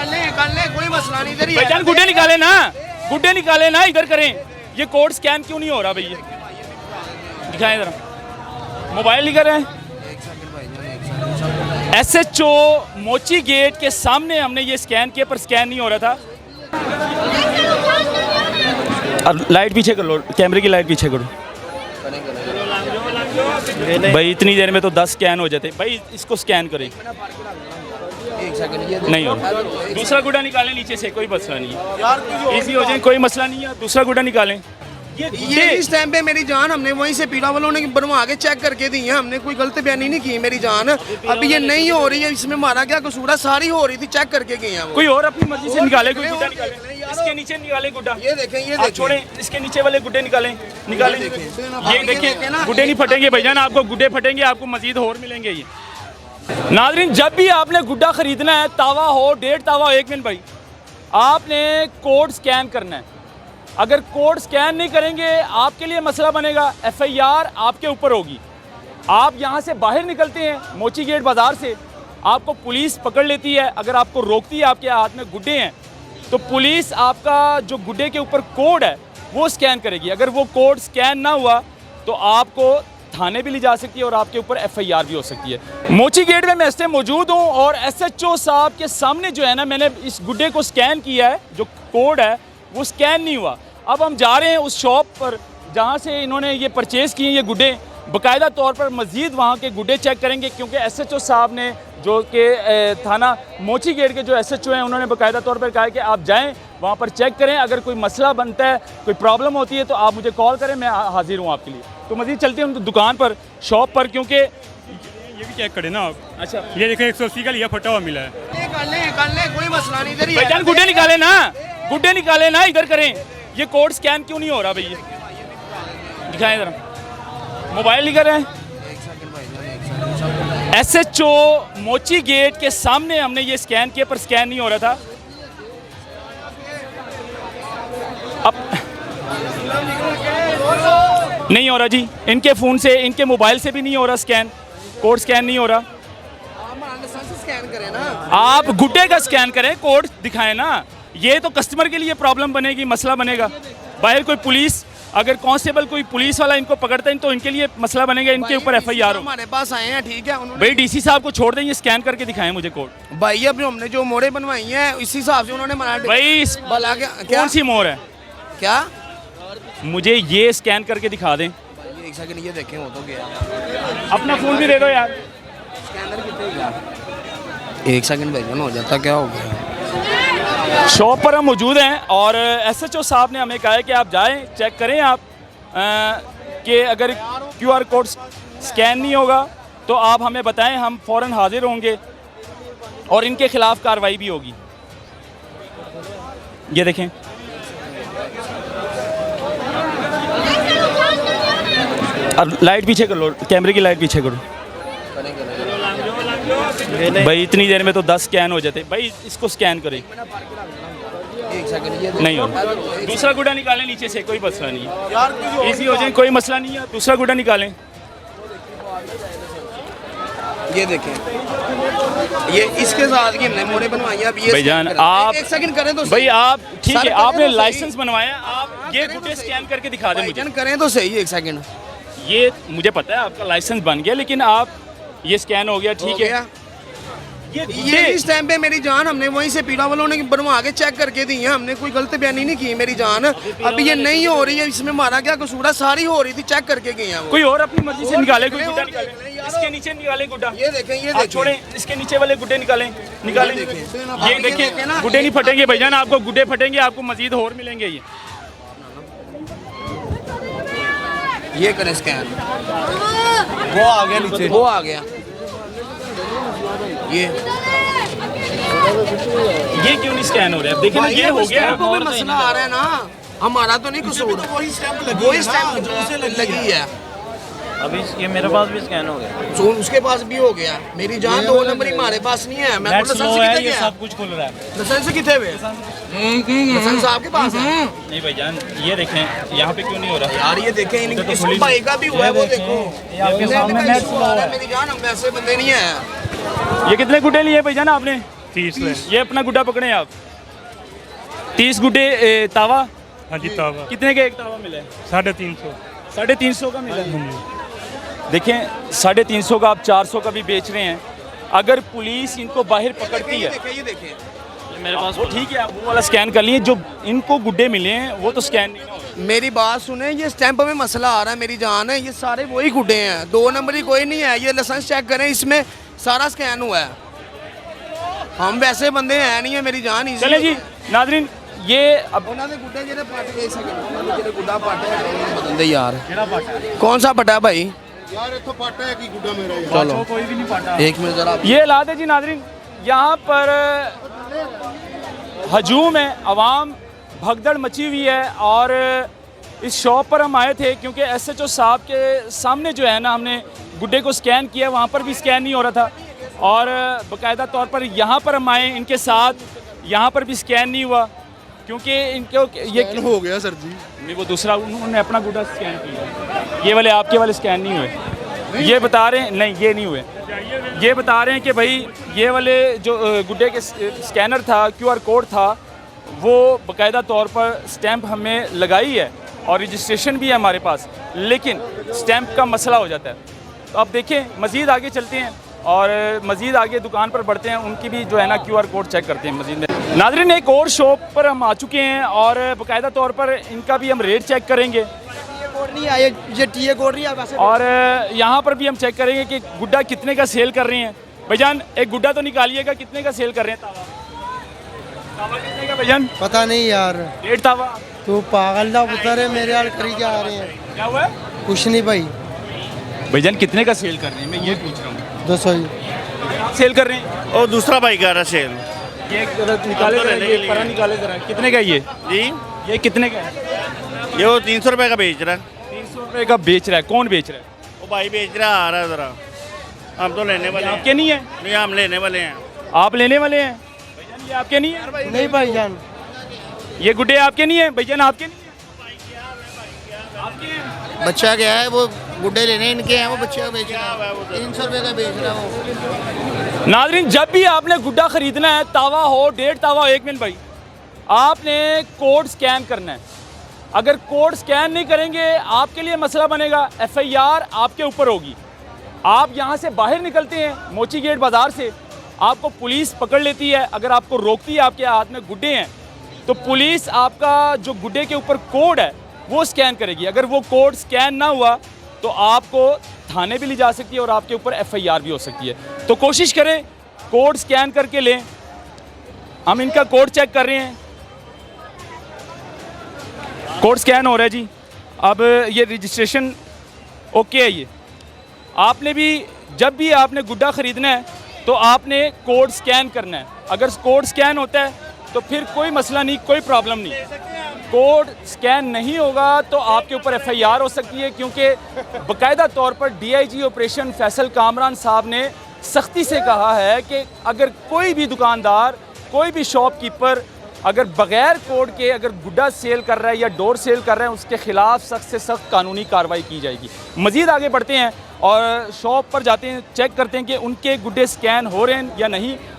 कर ले कोई मसला नहीं। इधर भाईजान गुड्डे निकाले ना इधर करें। ये कोड स्कैन क्यों नहीं हो रहा भैया? दिखाएं जरा, मोबाइल निकल रहे हैं। SHO मोची गेट के सामने हमने ये स्कैन किया पर स्कैन नहीं हो रहा था। अब लाइट पीछे कर लो, कैमरे की लाइट पीछे करो भाई। इतनी देर में तो 10 स्कैन हो जाते भाई। इसको स्कैन करें। नहीं हो रहा। दूसरा गुड्डा निकालें नीचे से, कोई मसला नहीं है, इजी हो जाए, कोई मसला नहीं है। दूसरा गुड्डा निकालें। ये इस टाइम पे मेरी जान हमने वहीं से पीड़ा वालों ने बनवा के चेक करके दी है। हमने कोई गलत बयानी नहीं की मेरी जान। अभी ये नहीं हो रही है, इसमें हमारा क्या कसूर है? सारी हो रही थी, चेक करके गई है। कोई और अपनी मर्जी से निकाले, कोई गुड्डा निकाले। इसके नीचे निकाले गुड्डा। ये देखें छोड़ें, इसके नीचे वाले गुड्डे निकालें। ये देखिए गुड्डे नहीं फटेंगे भाईजान, आपको गुड्डे फटेंगे, आपको मजीद और मिलेंगे। ये नाज़रीन, जब भी आपने गुड्डा खरीदना है, तावा हो 1.5 तावा हो, 1 मिनट भाई, आपने कोड स्कैन करना है। अगर कोड स्कैन नहीं करेंगे आपके लिए मसला बनेगा, FIR आपके ऊपर होगी। आप यहाँ से बाहर निकलते हैं मोची गेट बाज़ार से, आपको पुलिस पकड़ लेती है। अगर आपको रोकती है, आपके हाथ में गुड्डे हैं, तो पुलिस आपका जो गुड्डे के ऊपर कोड है वो स्कैन करेगी। अगर वो कोड स्कैन ना हुआ तो आपको थाने भी ले जा सकती है और आपके ऊपर FIR भी हो सकती है। मोची गेट में मैं इस टाइम मौजूद हूँ और SHO साहब के सामने जो है ना, मैंने इस गुड्डे को स्कैन किया है, जो कोड है वो स्कैन नहीं हुआ। अब हम जा रहे हैं उस शॉप पर जहाँ से इन्होंने ये परचेज़ किए ये गुड्डे, बाकायदा तौर पर मज़ीद वहाँ के गुड्डे चेक करेंगे, क्योंकि SHO साहब ने जो कि थाना मोची गेट के जो SHO हैं, उन्होंने बाकायदा तौर पर कहा कि आप जाएं वहाँ पर चेक करें। अगर कोई मसला बनता है, कोई प्रॉब्लम होती है तो आप मुझे कॉल करें, मैं हाजिर हूँ आपके लिए। तो मज़ीद चलते हैं उनकी दुकान पर, शॉप पर, क्योंकि ये भी चेक करें ना आप। अच्छा, ये देखिए 180 का लिया, फटा हुआ मिला है। कर ले कोई मसला नहीं। इधर भाईजान गुड्डे निकाले ना इधर करें। ये कोड स्कैन क्यों नहीं हो रहा भैया? दिखाएं जरा, मोबाइल निकल रहे हैं। SHO मोची गेट के सामने हमने ये स्कैन किया पर स्कैन नहीं हो रहा था। अब नहीं हो रहा जी, इनके फ़ोन से, इनके मोबाइल से भी नहीं हो रहा स्कैन, कोड स्कैन नहीं हो रहा। स्कैन करें ना, आप गुड्डे का स्कैन करें, कोड दिखाएं ना। ये तो कस्टमर के लिए प्रॉब्लम बनेगी, मसला बनेगा। बाहर कोई पुलिस, अगर कांस्टेबल कोई पुलिस वाला इनको पकड़ता है तो इनके लिए मसला बनेगा, इनके ऊपर FIR हो। हमारे पास आए हैं, ठीक है, भाई DC साहब को छोड़ दें, ये स्कैन करके दिखाएं मुझे कोड। भाई अब हमने जो मोड़े बनवाई हैं इसी हिसाब से उन्होंने बना। भाई भला कौन सी मोर है? क्या मुझे ये स्कैन करके दिखा दें। एक सेकंड, ये देखें, हो तो गया। अपना फ़ोन भी दे दो यार। स्कैनर कितने गया? एक सेकंड भाई, हो जाता क्या हो गया? शॉप पर हम मौजूद हैं और SHO साहब ने हमें कहा है कि आप जाएं, चेक करें आप कि अगर QR कोड स्कैन नहीं होगा तो आप हमें बताएं, हम फ़ौरन हाजिर होंगे और इनके ख़िलाफ़ कार्रवाई भी होगी। ये देखें, अब लाइट पीछे कर लो, कैमरे की लाइट पीछे करो भाई। इतनी देर में तो 10 स्कैन हो जाते भाई। इसको स्कैन करें। एक सेकंड, ये नहीं हो रहा। दूसरा गुड्डा निकालें नीचे से, कोई मसला नहीं है, इजी हो जाए, कोई मसला नहीं है। दूसरा गुड्डा निकालें। ये देखें, ये इसके साथ की हमने मोड़े बनवाई है। अब ये भाईजान आप एक सेकंड करें तो भाई, आप ठीक है, आपने तो लाइसेंस बनवाया, आप ये गुड्डे स्कैन करके दिखा दें मुझे। करें तो सही। एक सेकंड, ये मुझे पता है आपका लाइसेंस बन गया, लेकिन आप ये स्कैन हो गया, ठीक है। ये इस टाइम पे मेरी जान हमने वहीं से पीड़ा वालों ने बनवा के चेक करके दी है। हमने कोई गलत बयानी नहीं की मेरी जान। अभी ये नहीं हो रही है, इसमें हमारा क्या कसूर है? सारी हो रही थी, चेक करके गई है। कोई और अपनी मर्जी से निकाले, कोई गुड्डा निकाले। इसके नीचे निकाले गुड्डा। ये देखें, छोड़ें, इसके नीचे वाले गुड्डे निकालें। ये देखिए गुड्डे नहीं फटेंगे भाईजान, आपको गुड्डे फटेंगे, आपको मजीद और मिलेंगे। ये करें स्कैन, वो आ गया नीचे, वो आ गया। ये क्यों नहीं स्कैन हो रहा है? देखिए ना, ये हो गया। मसला आ रहा है ना, हमारा तो नहीं कसूर। वही स्टैंप लगी है। अभी ये मेरे पास भी स्कैन हो गया, तो उसके पास भी हो गया। मेरी जान 2 नंबर हमारे पास नहीं है। मैं ये सब कुछ खुल रहा है। लाइसेंस कितने हुए? लाइसेंस आपके पास है? नहीं भाईजान, ये देखें यहाँ पे क्यों नहीं हो रहा यार? ये देखें, इनकी भाई का भी हुआ है, वो देखो। मेरी जान हम वैसे बंदे नहीं है। ये कितने गुड्डे लिए भाईजान आपने? 30 है। ये अपना गुड्डा पकड़े आप 30 गुड्डे तावा हाँ जी तावा कितने का एक तावा मिला है 350। 350 का मिला है देखें 350 का आप 400 का भी बेच रहे हैं अगर पुलिस इनको बाहर पकड़ती है ये देखिए मेरे पास वो ठीक है आप वो वाला स्कैन कर लिए जो इनको गुड्डे मिले हैं वो तो स्कैन नहीं ना होगा। मेरी बात सुने ये स्टैंप में मसला आ रहा है मेरी जान है ये सारे वही गुड्डे हैं 2 नंबरी कोई नहीं है ये लाइसेंस चेक करें इसमें सारा स्कैन हुआ है हम वैसे बंदे हैं नहीं है मेरी जान चले जी नाजरीन ये अब ਉਹਨਾਂ ਦੇ ਗੁੱਡੇ ਜਿਹੜੇ ਪੱਟ ਗਏ ਸੀ ਉਹਨਾਂ ਦੇ ਜਿਹੜੇ ਗੁੱਡਾ ਪਾਟਿਆ ਉਹਨੂੰ ਬਦਲਦੇ ਯਾਰ ਕਿਹੜਾ ਪਾਟਾ ਕੌन सा ਪਟਾ ਭਾई यार इतो पाटा है कि गुड्डा मेरा यार चलो कोई भी नहीं पाटा एक मिनट जरा ये हालात है जी नाजरीन यहाँ पर हजूम है अवाम भगदड़ मची हुई है और इस शॉप पर हम आए थे क्योंकि SHO साहब के सामने जो है ना हमने गुड्डे को स्कैन किया वहाँ पर भी स्कैन नहीं हो रहा था और बाकायदा तौर पर यहाँ पर हम आए इनके साथ यहाँ पर भी स्कैन नहीं हुआ क्योंकि इनको ये हो गया सर जी नहीं वो दूसरा उन्होंने अपना गुड्डा स्कैन किया ये वाले आपके वाले स्कैन नहीं हुए ये बता रहे हैं नहीं ये नहीं हुए ये बता रहे हैं कि भाई ये वाले जो गुड्डे के स्कैनर था QR कोड था वो बाकायदा तौर पर स्टैंप हमें लगाई है और रजिस्ट्रेशन भी है हमारे पास लेकिन स्टैंप का मसला हो जाता है तो अब देखें मज़ीद आगे चलते हैं और मज़ीद आगे दुकान पर बढ़ते हैं उनकी भी जो है ना QR कोड चेक करते हैं मज़ीद में नाज़रीन एक और शॉप पर हम आ चुके हैं और बाकायदा तौर पर इनका भी हम रेट चेक करेंगे नहीं आया ये टीए कोड नहीं वैसे और यहाँ पर भी हम चेक करेंगे कि गुड्डा कितने का सेल कर रहे हैं भाईजान एक गुड्डा तो निकालिएगा कितने का सेल कर रहे हैं तावा कितने का भाईजान पता नहीं यार डेढ़ तावा तू पागल ना उतर है मेरे हाल करी जा रहे हैं क्या हुआ है कुछ नहीं भाई भाईजान कितने का सेल कर रहे हैं मैं ये पूछ रहा हूँ 200 ही आप सेल कर रहे हैं और दूसरा भाई कह रहा सेल ये निकाले हम तो जरा, लेने ये के लिए। परा निकाले जरा कितने का ये जी कितने का है ये वो 300 रुपए का बेच रहा है 300 रुपये का बेच रहा है कौन बेच रहा है वो भाई बेच रहा आ रहा है जरा हम तो लेने वाले हैं आपके नहीं है नहीं हम लेने वाले हैं आप लेने वाले हैं भाईजान ये आपके नहीं है नहीं भाई जान ये गुड्डे आपके नहीं है भाईजान आपके नहीं है आपके हैं बच्चा क्या है वो गुड्डे लेने इनके हैं वो बच्चे का बेच रहा है 300 रुपये का बेच रहा है वो नाजरीन जब भी आपने गुड्डा खरीदना है तावा हो डेढ़ तावा हो 1 मिनट भाई आपने कोड स्कैन करना है अगर कोड स्कैन नहीं करेंगे आपके लिए मसला बनेगा FIR आपके ऊपर होगी आप यहाँ से बाहर निकलते हैं मोची गेट बाज़ार से आपको पुलिस पकड़ लेती है अगर आपको रोकती है आपके हाथ में गुड्डे हैं तो पुलिस आपका जो गुड्डे के ऊपर कोड है वो स्कैन करेगी अगर वो कोड स्कैन ना हुआ तो आपको थाने भी ले जा सकती है और आपके ऊपर FIR भी हो सकती है तो कोशिश करें कोड स्कैन करके लें हम इनका कोड चेक कर रहे हैं कोड स्कैन हो रहा है जी अब ये रजिस्ट्रेशन ओके है ये आपने भी जब भी आपने गुड्डा ख़रीदना है तो आपने कोड स्कैन करना है अगर कोड स्कैन होता है तो फिर कोई मसला नहीं कोई प्रॉब्लम नहीं कोड स्कैन नहीं होगा तो आपके ऊपर FIR हो सकती है क्योंकि बाकायदा तौर पर DIG ऑपरेशन फैसल कामरान साहब ने सख्ती से कहा है कि अगर कोई भी दुकानदार कोई भी शॉपकीपर अगर बग़ैर कोड के अगर गुड्डा सेल कर रहा है या डोर सेल कर रहा है उसके ख़िलाफ़ सख्त से सख्त कानूनी कार्रवाई की जाएगी मज़ीद आगे बढ़ते हैं और शॉप पर जाते हैं चेक करते हैं कि उनके गुड्डे स्कैन हो रहे हैं या नहीं